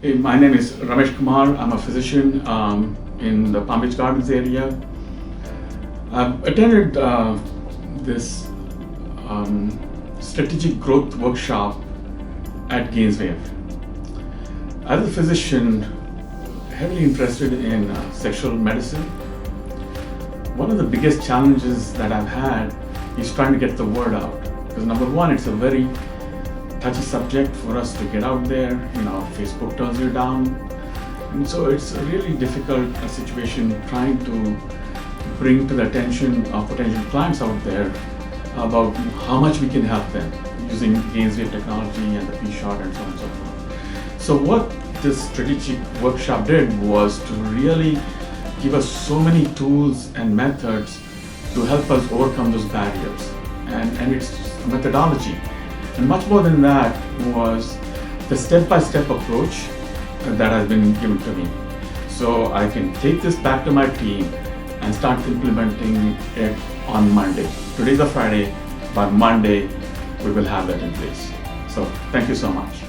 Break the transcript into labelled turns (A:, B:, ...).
A: Hey, my name is Ramesh Kumar. I'm a physician in the Palm Beach Gardens area. I've attended this strategic growth workshop at Gaineswave. As a physician, heavily interested in sexual medicine, one of the biggest challenges that I've had is trying to get the word out. Because number one, it's a very touchy subject for us to get out there. Facebook turns you down. And so it's a really difficult situation trying to bring to the attention of potential clients out there about how much we can help them using Gaineswave technology and the P-Shot and so on and so forth. So what this strategic workshop did was to really give us so many tools and methods to help us overcome those barriers. And it's a methodology. And much more than that was the step-by-step approach that has been given to me. So I can take this back to my team and start implementing it on Monday. Today's a Friday, but Monday we will have that in place. So thank you so much.